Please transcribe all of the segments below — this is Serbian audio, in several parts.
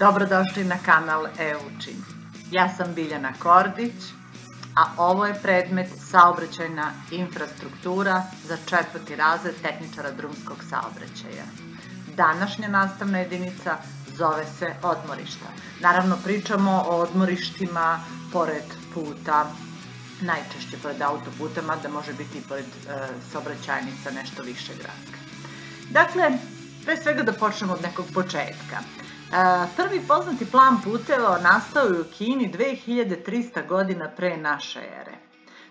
Dobrodošli na kanal E-učim. Ja sam Biljana Kordić, a ovo je predmet saobraćajna infrastruktura za 4. razred tehničara drumskog saobraćaja. Današnja nastavna jedinica zove se odmorišta. Naravno, pričamo o odmorištima pored puta, najčešće pored autoputa, mada može biti i pored saobraćajnica nešto više gradska. Dakle, pre svega da počnemo od nekog početka. Prvi poznati plan puteva nastao je u Kini 2300 godina pre naše ere.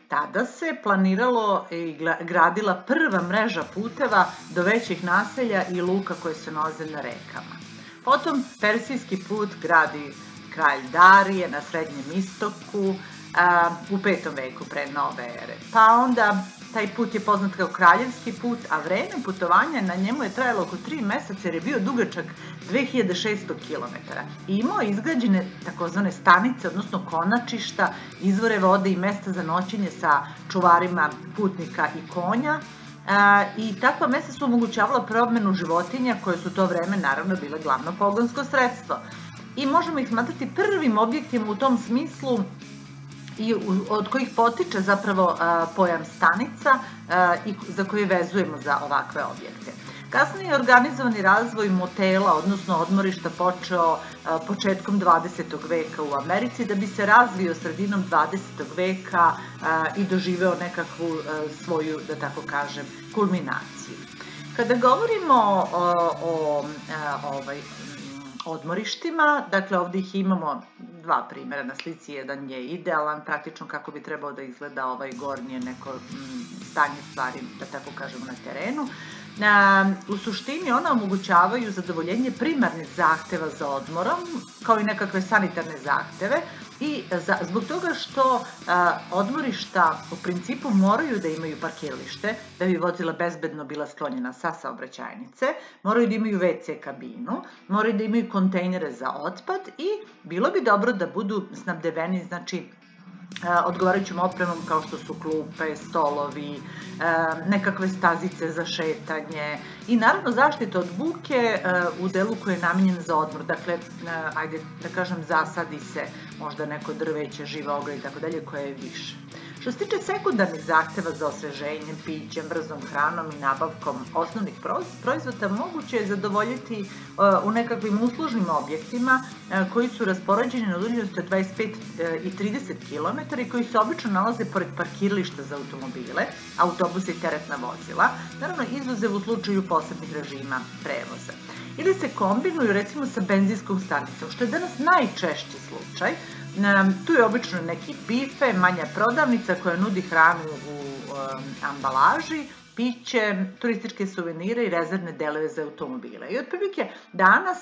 Tada se planiralo i gradila prva mreža puteva do većih naselja i luka koje se nalaze na rekama. Potom Persijski put gradi kralj Darije na Srednjem istoku u 5. veku pre nove ere. Pa onda taj put je poznat kao kraljevski put, a vreme putovanja na njemu je trajalo oko 3 meseca jer je bio dugačak 2600 km. I imao je izgrađene takozvane stanice, odnosno konačišta, izvore vode i mesta za noćenje sa čuvarima putnika i konja. I takva mesta su omogućavala promenu životinja koje su to vreme naravno bile glavno pogonsko sredstvo. I možemo ih smatrati prvim objektima u tom smislu i od kojih potiče zapravo pojam stanica i za koje vezujemo za ovakve objekte. Kasnije je organizovani razvoj motela, odnosno odmorišta, počeo početkom 20. veka u Americi, da bi se razvio sredinom 20. veka i doživeo nekakvu svoju, da tako kažem, kulminaciju. Kada govorimo o odmorištima, dakle ovde ih imamo dva primjera na slici, jedan je idealan, praktično kako bi trebao da izgleda ovaj gornje neko stanje stvari, da tako kažemo, na terenu. U suštini ona omogućavaju zadovoljenje primarnih zahteva za odmorom, kao i nekakve sanitarne zahteve, i zbog toga što odmorišta u principu moraju da imaju parkiralište, da bi vozila bezbedno bila sklonjena sa saobraćajnice, moraju da imaju WC kabinu, moraju da imaju kontejnere za otpad i bilo bi dobro da budu snabdeveni, znači, odgovarajućom opremom kao što su klupe, stolovi, nekakve stazice za šetanje i naravno zaštita od buke u delu koji je namenjen za odmor. Dakle, ajde da kažem, zasadi se možda neko drveće, živa ograda i tako dalje koje je više. Što se tiče sekundarnih zahteva za osveženjem, pićem, brzom hranom i nabavkom osnovnih proizvoda, moguće je zadovoljiti u nekakvim uslužnim objektima koji su raspoređeni na udaljenosti od 25 i 30 km i koji se obično nalaze pored parkirališta za automobile, autobuse i teretna vozila, naravno izuzev u slučaju posebnih režima prevoza. Ili se kombinuju recimo sa benzinskom stanicom, što je danas najčešći slučaj. Tu je obično neki bife, manja prodavnica koja nudi hranu u ambalaži, piće, turističke suvenire i rezervne delove za automobile. I otprilike danas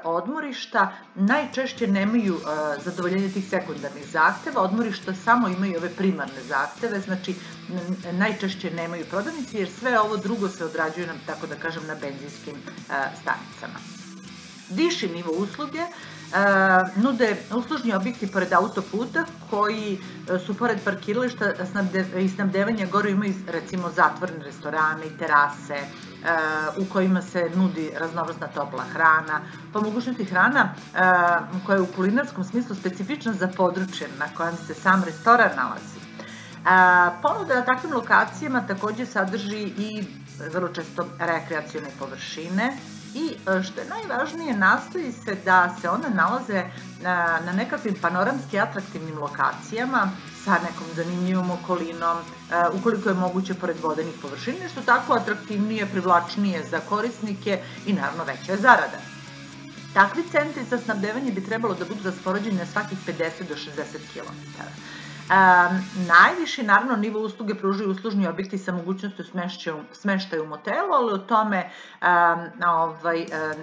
odmorišta najčešće nemaju zadovoljenje tih sekundarnih zahteva, odmorišta samo imaju ove primarne zahteve, znači najčešće nemaju prodavnici jer sve ovo drugo se odrađuje, tako da kažem, na benzinskim stanicama. Viši nivo usluge nude uslužni objekti pored autoputa koji su pored parkirališta i snabdevanja gore imaju recimo zatvorene restorane i terase u kojima se nudi raznovrsna topla hrana, po mogućnosti hrana koja je u kulinarskom smislu specifična za područje na kojem se sam restoran nalazi. Ponuda na takvim lokacijama takođe sadrži i vrlo često rekreacione površine, i što je najvažnije, nastoji se da se one nalaze na nekakvim panoramski atraktivnim lokacijama sa nekom zanimljivom okolinom, ukoliko je moguće pored vodenih površina, što tako atraktivnije, privlačnije za korisnike i naravno veća je zarada. Takvi centri za snabdevanje bi trebalo da budu raspoređeni na svakih 50 do 60 km. Najviši, naravno, nivo usluge pružaju uslužni objekti sa mogućnosti smeštaja u motelu, ali o tome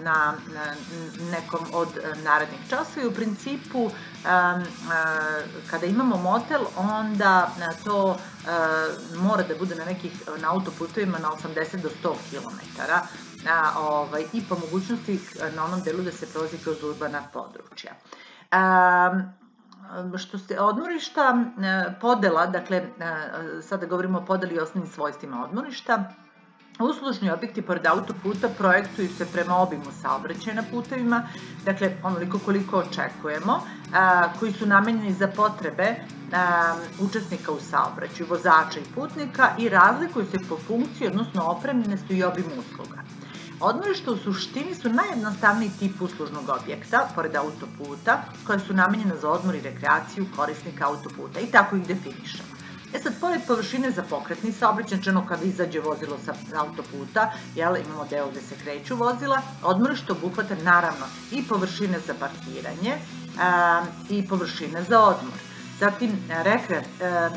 na nekom od narednih časa. I u principu, kada imamo motel, onda to mora da bude na autoputovima na 80 do 100 km i po mogućnosti na onom delu da se prolazi kroz urbana područja. Što se odmorišta, podela, dakle, sada govorimo o podeli i osnovnim svojstvima odmorišta, Uslužni objekti pored autoputa projektuju se prema obimu saobraćaja na putevima, dakle onoliko koliko očekujemo, koji su namenjeni za potrebe učesnika u saobraćaju, vozača i putnika i razlikuju se po funkciji, odnosno opremljenosti i obimu usluga. Odmorišta u suštini su najjednostavniji tip uslužnog objekta, pored autoputa, koja su namenjena za odmor i rekreaciju korisnika autoputa i tako ih definišemo. Sad, pored površine za pokretni saobraćaj, znači kada izađe vozilo sa autoputa, imamo deo gde se kreću vozila, odmorište obuhvata naravno i površine za parkiranje i površine za odmor. Zatim,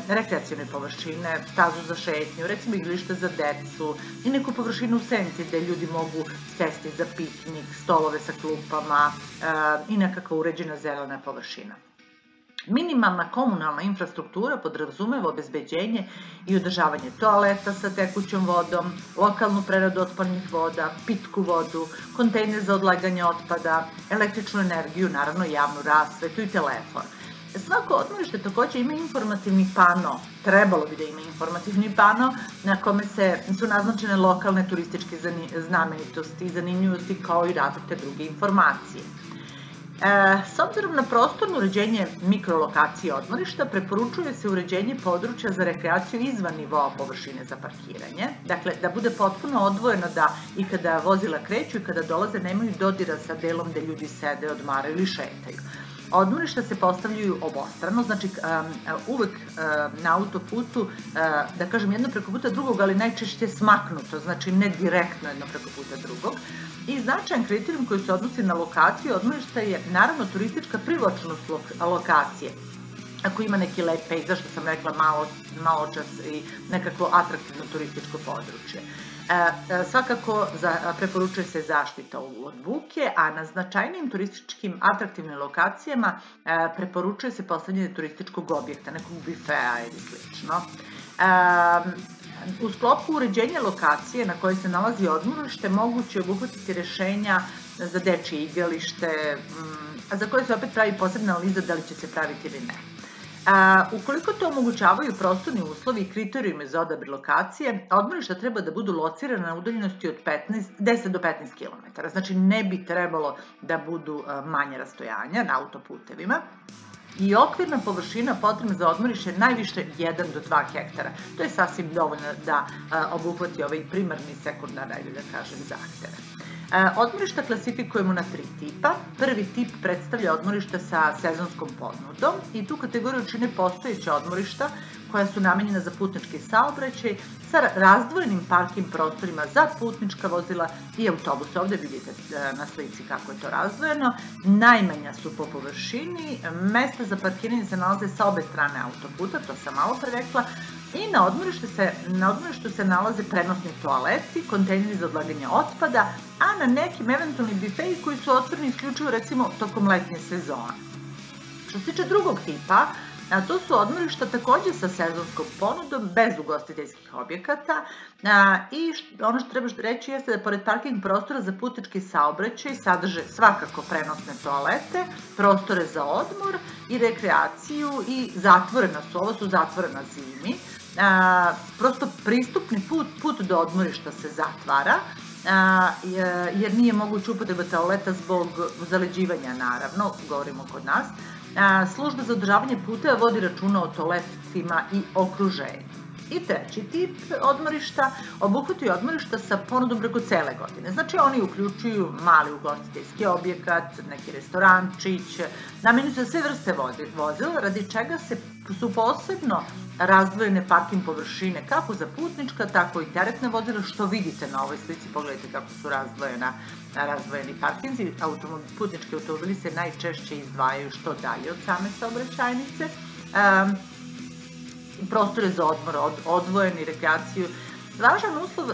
rekreacione površine, stazu za šetnju, recimo igralište za decu i neku površinu u senci gde ljudi mogu sesti za piknik, stolove sa klupama i nekakva uređena zelena površina. Minimalna komunalna infrastruktura podrazumeva obezbeđenje i održavanje toaleta sa tekućom vodom, lokalnu preradu otpadnih voda, pitku vodu, kontejner za odlaganje otpada, električnu energiju, naravno javnu rasvetu i telefon. Svako odmorište takođe ima informativni pano, trebalo bi da ima informativni pano na kome su naznačene lokalne turističke znamenitosti i zanimljivosti kao i različite druge informacije. S obzirom na prostorno uređenje mikrolokacije odmorišta, preporučuje se uređenje područja za rekreaciju izvan nivoa površine za parkiranje, dakle da bude potpuno odvojeno da i kada vozila kreću i kada dolaze nemaju dodira sa delom gde ljudi sede, odmaraju ili šetaju. Odmorišta se postavljaju obostrano, znači uvek na autoputu, da kažem jedno preko puta drugog, ali najčešće smaknuto, znači ne direktno jedno preko puta drugog. I značajan kriterijum koji se odnosi na lokaciju odmorišta je naravno turistička privlačnost lokacije. Ako ima neki lep pejzaž, što sam rekla, malo čas i nekako atraktivno turističko područje. Svakako preporučuje se zaštita od buke, a na značajnijim turističkim atraktivnim lokacijama preporučuje se postavljanje turističkog objekta, nekog bifea ili slično. U sklopu uređenja lokacije na kojoj se nalazi odmorište moguće obuhvatiti rešenja za dečije igralište, za koje se opet pravi posebna analiza da li će se praviti ili ne. Ukoliko to omogućavaju prostorni uslovi i kriterijumi za odabir lokacije, odmorišta treba da budu locirane na udaljenosti od 10 do 15 km. Znači ne bi trebalo da budu manje rastojanja na autoputevima. I okvirna površina potrebna za odmorište je najviše 1 do 2 hektara. To je sasvim dovoljno da obuhvati ovaj primarni i sekundarni, da kažem, zahteve. Odmorišta klasifikujemo na 3 tipa. Prvi tip predstavlja odmorišta sa sezonskom ponudom i tu kategoriju čine postojeća odmorišta koja su namenjena za putnički saobraćaj sa razdvojenim parking prostorima za putnička vozila i autobuse. Ovde vidite na slici kako je to razdvojeno. Najmanja su po površini, mesta za parkiranje se nalaze sa obe strane autoputa, to sam malo pre rekla, i na odmorištu se nalaze prenosni toaleti, kontejneri za odlaganje otpada, a na nekim eventualni bifeji koji su otvoreni isključivo recimo tokom letnje sezone. Što se tiče drugog tipa, to su odmorišta takođe sa sezonskom ponudom, bez ugostiteljskih objekata i ono što treba reći jeste da pored parking prostora za putnički saobraćaj sadrže svakako prenosne toalete, prostore za odmor i rekreaciju i zatvorena su, ovo su zatvorena zimi, prosto pristupni put do odmorišta se zatvara, jer nije moguće upotreba toaleta zbog zaleđivanja, naravno, govorimo kod nas. Služba za održavanje puteva vodi računa o toaletima i okruženju. I treći tip odmorišta obuhvataju odmorišta sa ponudom preko cele godine. Znači oni uključuju mali ugostiteljski objekat, neki restorančić, namenjuju se sve vrste vozila, radi čega su posebno razdvojene parking površine kako za putnička, tako i teretne vozila, što vidite na ovoj slici, pogledajte kako su razdvojeni parkinzi. Putnički automobili se najčešće izdvajaju što dalje od same saobraćajnice. Prostore za odmor, odvojeni, rekreaciju. Važan uslov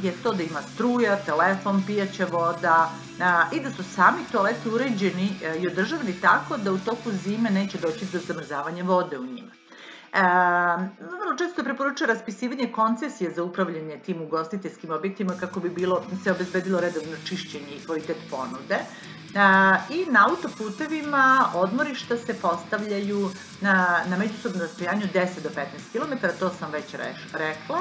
je to da ima struja, telefon, pijaća voda i da su sami toaleti uređeni i održavani tako da u toku zime neće doći do zamrzavanja vode u njima. Vrlo često preporučuje raspisivanje koncesije za upravljanje tim ugostiteljskim objektima kako bi se obezbedilo redovno čišćenje i kvalitet ponude. I na autoputevima odmorišta se postavljaju na međusobnom rastojanju 10 do 15 km, to sam već rekla,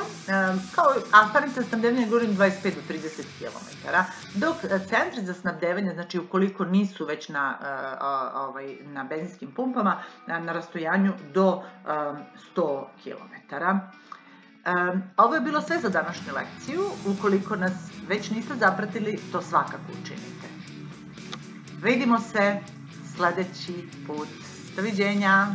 a stanice za snabdevanje govorim 25 do 30 km, dok centri za snabdevanje, znači ukoliko nisu već na benzinskim pumpama, na rastojanju do 100 km. Ovo je bilo sve za današnju lekciju. Ukoliko nas već niste zapratili, to svakako učinite. Vidimo se sledeći put. Doviđenja!